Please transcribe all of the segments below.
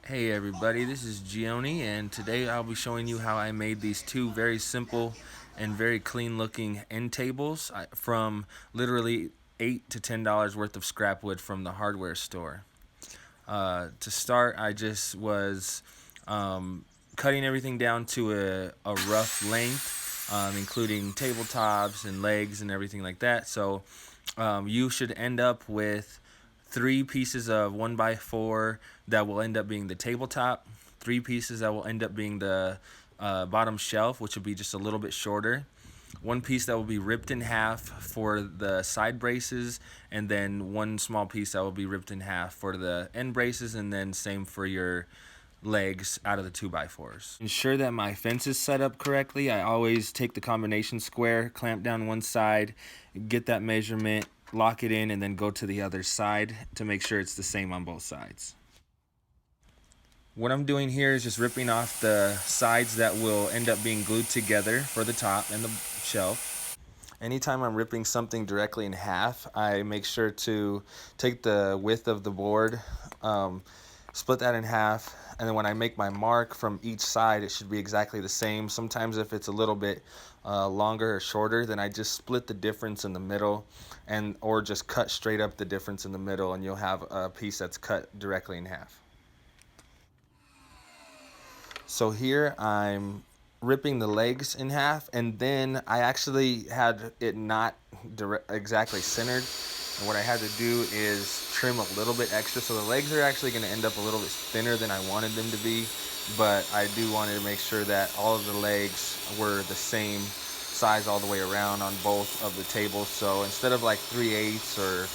Hey everybody, this is Gioni, and today I'll be showing you how I made these two very simple and very clean looking end tables from literally $8 to $10 worth of scrap wood from the hardware store. To start, I just was cutting everything down to a rough length, including tabletops and legs and everything like that. So you should end up with three pieces of 1x4 that will end up being the tabletop, three pieces that will end up being the bottom shelf, which will be just a little bit shorter, one piece that will be ripped in half for the side braces, and then one small piece that will be ripped in half for the end braces, and then same for your legs out of the 2x4s. Ensure that my fence is set up correctly. I always take the combination square, clamp down one side, get that measurement, lock it in, and then go to the other side to make sure it's the same on both sides. What I'm doing here is just ripping off the sides that will end up being glued together for the top and the shelf. Anytime I'm ripping something directly in half, I make sure to take the width of the board, split that in half, and then when I make my mark from each side, it should be exactly the same. Sometimes if it's a little bit longer or shorter, then I just split the difference in the middle, or just cut straight up the difference in the middle, and you'll have a piece that's cut directly in half. So here I'm ripping the legs in half, and then I actually had it not exactly centered. And what I had to do is trim a little bit extra. So the legs are actually going to end up a little bit thinner than I wanted them to be, but I do want to make sure that all of the legs were the same size all the way around on both of the tables. So instead of like 3/8 or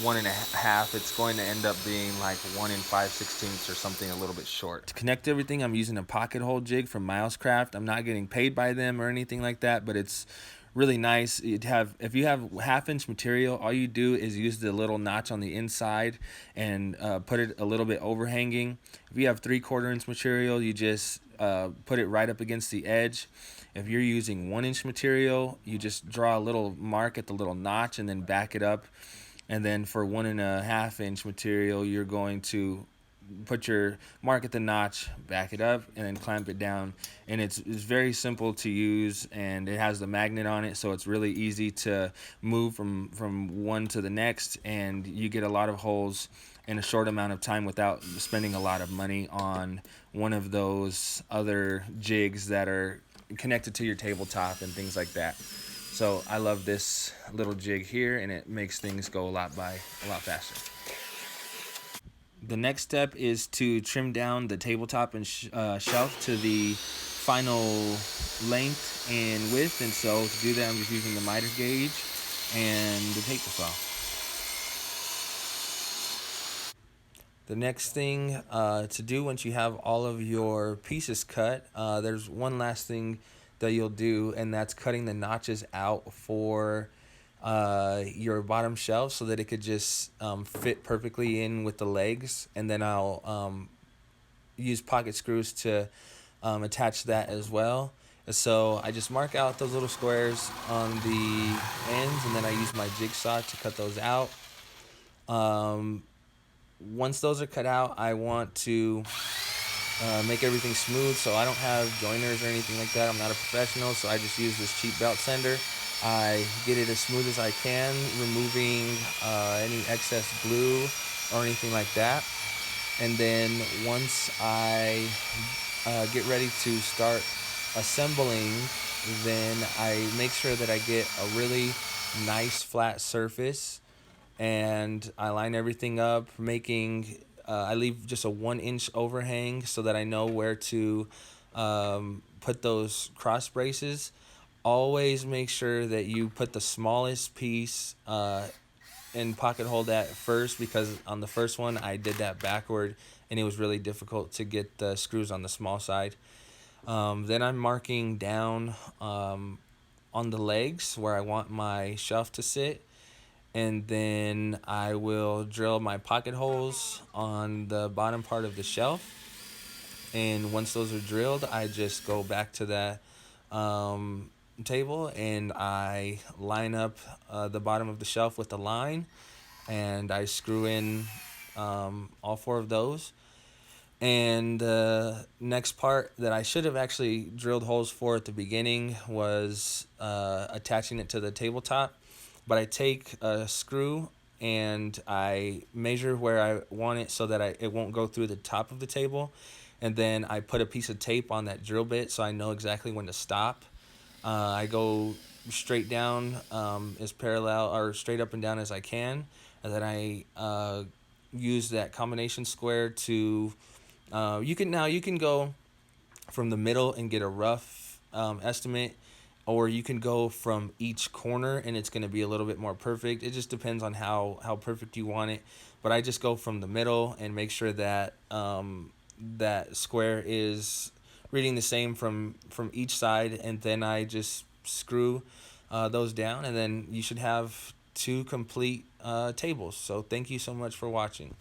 1.5, it's going to end up being like 1 5/16 or something a little bit short. To connect everything, I'm using a pocket hole jig from Milescraft. I'm not getting paid by them or anything like that, but it's really nice. If you have 1/2 inch material, all you do is use the little notch on the inside and put it a little bit overhanging. If you have 3/4 inch material, you just put it right up against the edge. If you're using 1 inch material, you just draw a little mark at the little notch and then back it up. And then for 1.5 inch material, you're going to put your mark at the notch, back it up, and then clamp it down. And it's very simple to use, and it has the magnet on it, so it's really easy to move from one to the next, and you get a lot of holes in a short amount of time without spending a lot of money on one of those other jigs that are connected to your tabletop and things like that. So I love this little jig here, and it makes things go a lot faster. The next step is to trim down the tabletop and shelf to the final length and width, and so to do that I'm just using the miter gauge and the paper saw. The next thing to do once you have all of your pieces cut, there's one last thing that you'll do, and that's cutting the notches out for your bottom shelf so that it could just fit perfectly in with the legs. And then I'll use pocket screws to attach that as well. So I just mark out those little squares on the ends, and then I use my jigsaw to cut those out. Once those are cut out, I want to make everything smooth, so I don't have joiners or anything like that. I'm not a professional, so I just use this cheap belt sander. I get it as smooth as I can, removing any excess glue or anything like that. And then once I get ready to start assembling, then I make sure that I get a really nice flat surface, and I line everything up, making I leave just a 1 inch overhang so that I know where to put those cross braces. Always make sure that you put the smallest piece and pocket hole that first, because on the first one I did that backward and it was really difficult to get the screws on the small side. Then I'm marking down on the legs where I want my shelf to sit, and then I will drill my pocket holes on the bottom part of the shelf. And once those are drilled, I just go back to that table and I line up the bottom of the shelf with the line, and I screw in all four of those. And the next part that I should have actually drilled holes for at the beginning was attaching it to the tabletop. But I take a screw and I measure where I want it so that it won't go through the top of the table. And then I put a piece of tape on that drill bit so I know exactly when to stop. I go straight down as parallel or straight up and down as I can. And then I use that combination square to you can go from the middle and get a rough estimate, or you can go from each corner and it's going to be a little bit more perfect. It just depends on how perfect you want it. But I just go from the middle and make sure that that square is reading the same from each side, and then I just screw those down, and then you should have two complete tables. So thank you so much for watching.